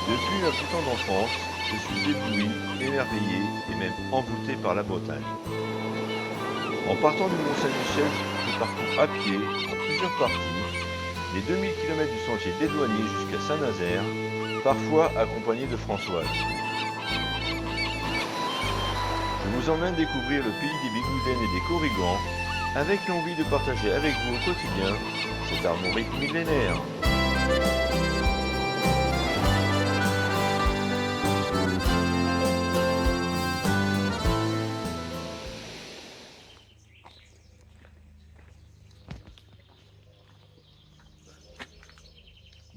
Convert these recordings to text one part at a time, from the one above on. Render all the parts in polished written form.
Depuis ma plus tendre enfance, je suis ébloui, émerveillé et même envoûté par la Bretagne. En partant du Mont-Saint-Michel, je parcours à pied, en plusieurs parties, les 2000 km du sentier des Douaniers jusqu'à Saint-Nazaire, parfois accompagné de Françoise. Je vous emmène découvrir le pays des Bigoudènes et des Corrigans, avec l'envie de partager avec vous au quotidien cette armorique millénaire.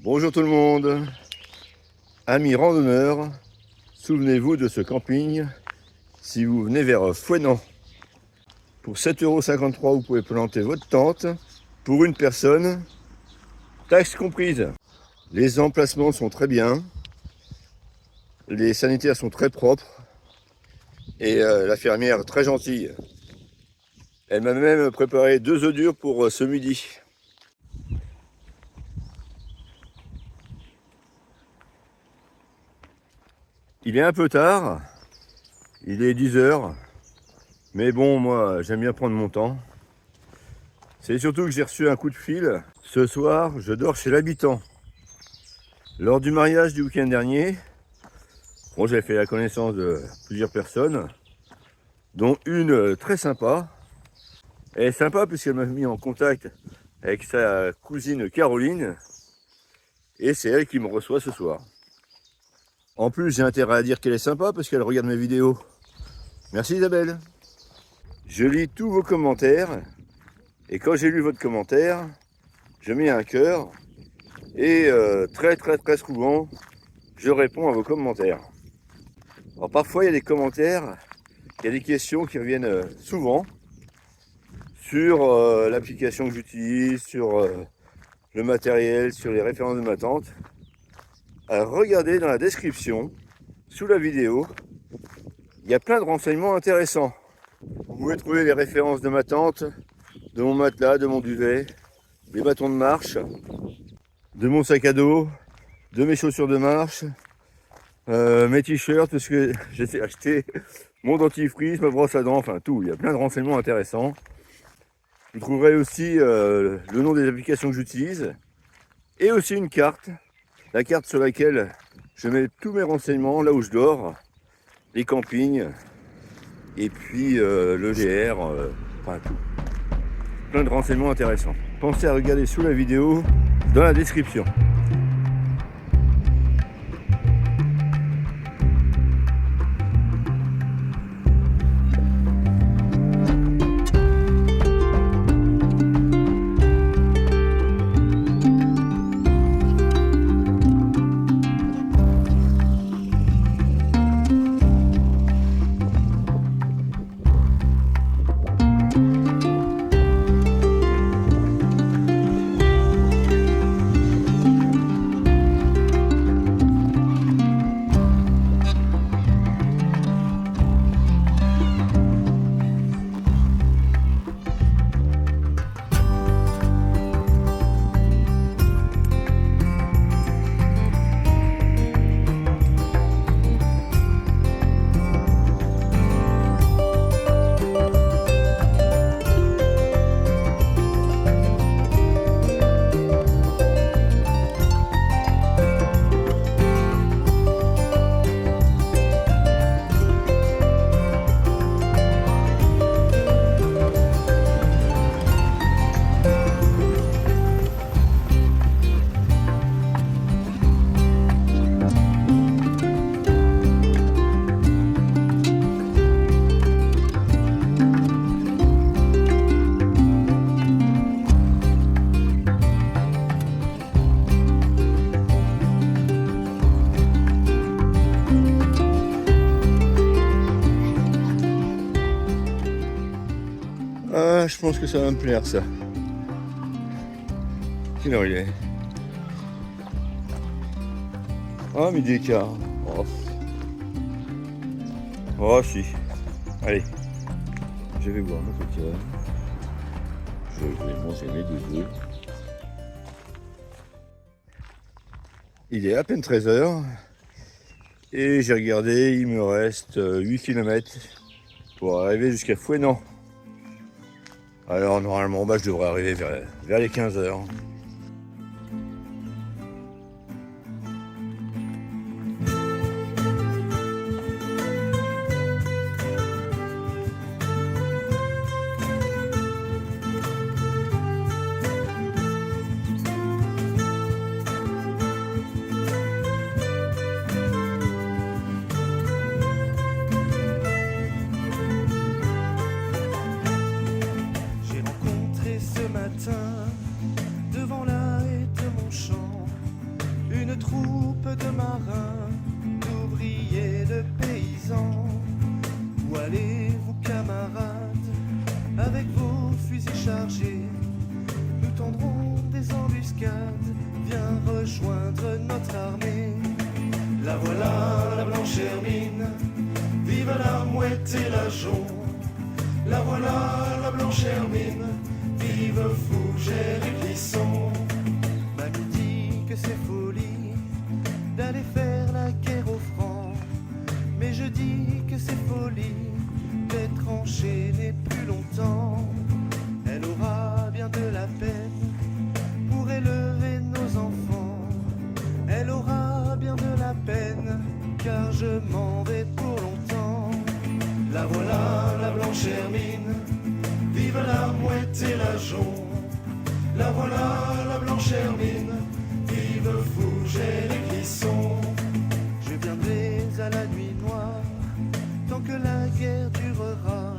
Bonjour tout le monde, amis randonneurs, souvenez-vous de ce camping si vous venez vers Fouesnant. Pour 7,53 €, vous pouvez planter votre tente pour une personne, taxe comprise. Les emplacements sont très bien, les sanitaires sont très propres et la fermière très gentille. Elle m'a même préparé 2 œufs durs pour ce midi. Il est un peu tard, il est 10 h, mais bon, moi j'aime bien prendre mon temps. C'est surtout que j'ai reçu un coup de fil. Ce soir, je dors chez l'habitant. Lors du mariage du week-end dernier, bon, j'ai fait la connaissance de plusieurs personnes, dont une très sympa. Elle est sympa puisqu'elle m'a mis en contact avec sa cousine Caroline, et c'est elle qui me reçoit ce soir. En plus, j'ai intérêt à dire qu'elle est sympa parce qu'elle regarde mes vidéos. Merci Isabelle. Je lis tous vos commentaires et quand j'ai lu votre commentaire, je mets un cœur et très souvent, je réponds à vos commentaires. Alors parfois, il y a des commentaires, il y a des questions qui reviennent souvent sur l'application que j'utilise, sur le matériel, sur les références de ma tante. Alors, regardez dans la description, sous la vidéo, il y a plein de renseignements intéressants. Vous pouvez trouver les références de ma tente, de mon matelas, de mon duvet, des bâtons de marche, de mon sac à dos, de mes chaussures de marche, mes t-shirts, parce que j'ai acheté mon dentifrice, ma brosse à dents, enfin tout. Il y a plein de renseignements intéressants. Vous trouverez aussi le nom des applications que j'utilise et aussi une carte. La carte sur laquelle je mets tous mes renseignements, là où je dors, les campings, et puis le GR, enfin tout. Plein de renseignements intéressants. Pensez à regarder sous la vidéo, dans la description. Ah, je pense que ça va me plaire ça. Quelle heure il est? Ah, midi et quart. Oh. Oh si. Allez. Je vais boire mon coca. Je vais manger mes 2 œufs. Il est à peine 13 h. Et j'ai regardé, il me reste 8 km pour arriver jusqu'à Fouesnant. Alors normalement je devrais arriver vers les 15 heures. Devant la haie de mon champ, une troupe de marins, d'ouvriers, de paysans. Où allez-vous, camarades, avec vos fusils chargés? Nous tendrons des embuscades, viens rejoindre notre armée. La voilà, la blanche hermine, vive la mouette et la jonc. La voilà, la blanche hermine, vive Fougères et Clisson. Mamie dit que c'est folie d'aller faire la guerre aux Francs, mais je dis que c'est folie d'être enchaîné plus longtemps. Elle aura bien de la peine pour élever nos enfants. Elle aura bien de la peine car je m'en vais pour longtemps. La voilà, la blanche hermine, vive la mouette et la jonc. La voilà, la blanche hermine, vive Fougères et Clisson. Je viendrai à la nuit noire, tant que la guerre durera.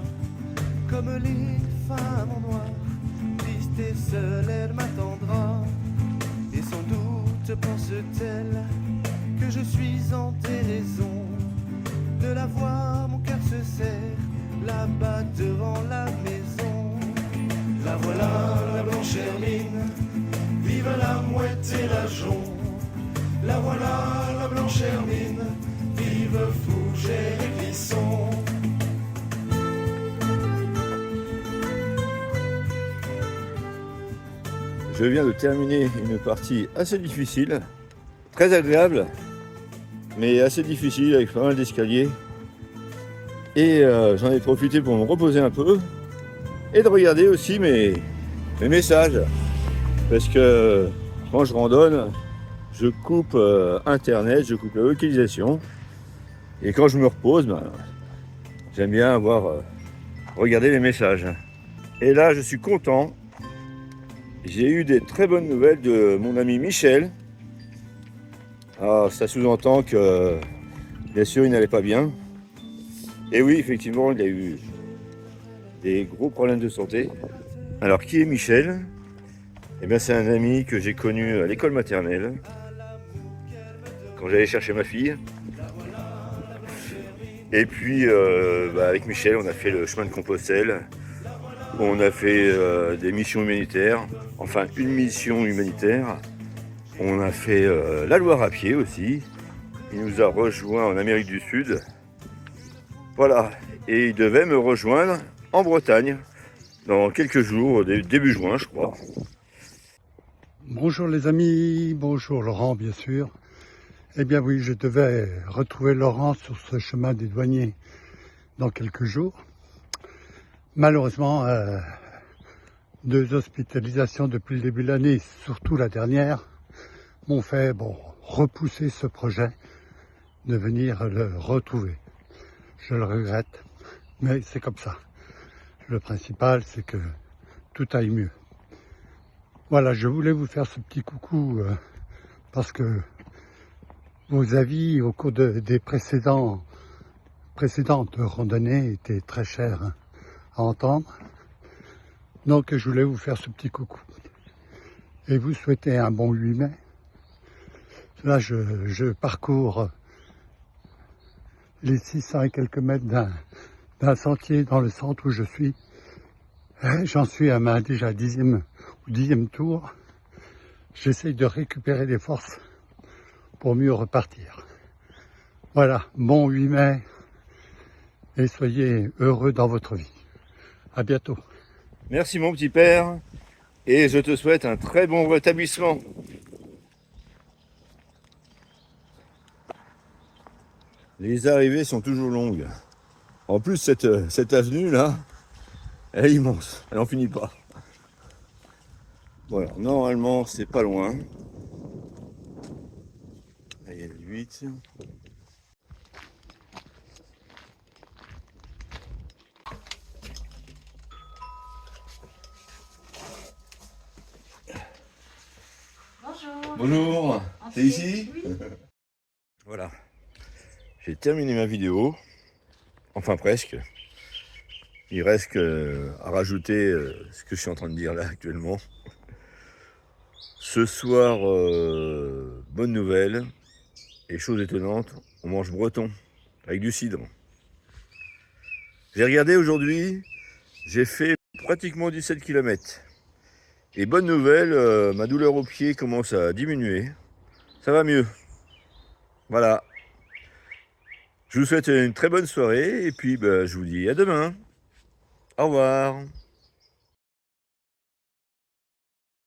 Comme les femmes en noir, triste et seule elle m'attendra. Et sans doute pense-t-elle que je suis en déraison de la voir, mon cœur se serre là-bas devant la maison. La voilà, la blanche hermine, vive la mouette et la jonc. La voilà, la blanche hermine, vive Fougères et Clisson. Je viens de terminer une partie assez difficile, très agréable, mais assez difficile avec pas mal d'escaliers. Et j'en ai profité pour me reposer un peu et de regarder aussi mes messages. Parce que quand je randonne, je coupe internet, je coupe la localisation. Et quand je me repose, j'aime bien avoir regardé les messages. Et là, je suis content. J'ai eu des très bonnes nouvelles de mon ami Michel. Alors, ça sous-entend que, bien sûr, il n'allait pas bien. Et oui, effectivement, il a eu des gros problèmes de santé. Alors, qui est Michel? Eh bien, c'est un ami que j'ai connu à l'école maternelle, quand j'allais chercher ma fille. Et puis, avec Michel, on a fait le chemin de Compostelle. On a fait des missions humanitaires, enfin une mission humanitaire. On a fait la Loire à pied aussi. Il nous a rejoints en Amérique du Sud. Voilà, et il devait me rejoindre en Bretagne dans quelques jours, début juin je crois. Bonjour les amis, bonjour Laurent bien sûr. Eh bien oui, je devais retrouver Laurent sur ce chemin des douaniers dans quelques jours. Malheureusement, 2 hospitalisations depuis le début de l'année, surtout la dernière, m'ont fait repousser ce projet de venir le retrouver. Je le regrette, mais c'est comme ça. Le principal, c'est que tout aille mieux. Voilà, je voulais vous faire ce petit coucou parce que vos avis au cours des précédentes randonnées étaient très chers à entendre. Donc je voulais vous faire ce petit coucou. Et vous souhaiter un bon 8 mai. Là, je parcours les 600 et quelques mètres d'un sentier dans le centre où je suis. J'en suis à ma déjà 10e ou 10e tour. J'essaye de récupérer des forces pour mieux repartir. Voilà, bon 8 mai et soyez heureux dans votre vie. À bientôt. Merci mon petit père et je te souhaite un très bon rétablissement. Les arrivées sont toujours longues. En plus, cette avenue là, elle est immense, elle n'en finit pas. Voilà, normalement c'est pas loin. Là, il y a le 8. Bonjour. Bonjour, t'es ici? Oui. Voilà, j'ai terminé ma vidéo, enfin presque. Il reste à rajouter ce que je suis en train de dire là actuellement. Ce soir, bonne nouvelle, et chose étonnante, on mange breton avec du cidre. J'ai regardé aujourd'hui, j'ai fait pratiquement 17 km. Et bonne nouvelle, ma douleur au pied commence à diminuer. Ça va mieux. Voilà. Je vous souhaite une très bonne soirée et puis je vous dis à demain. Au revoir.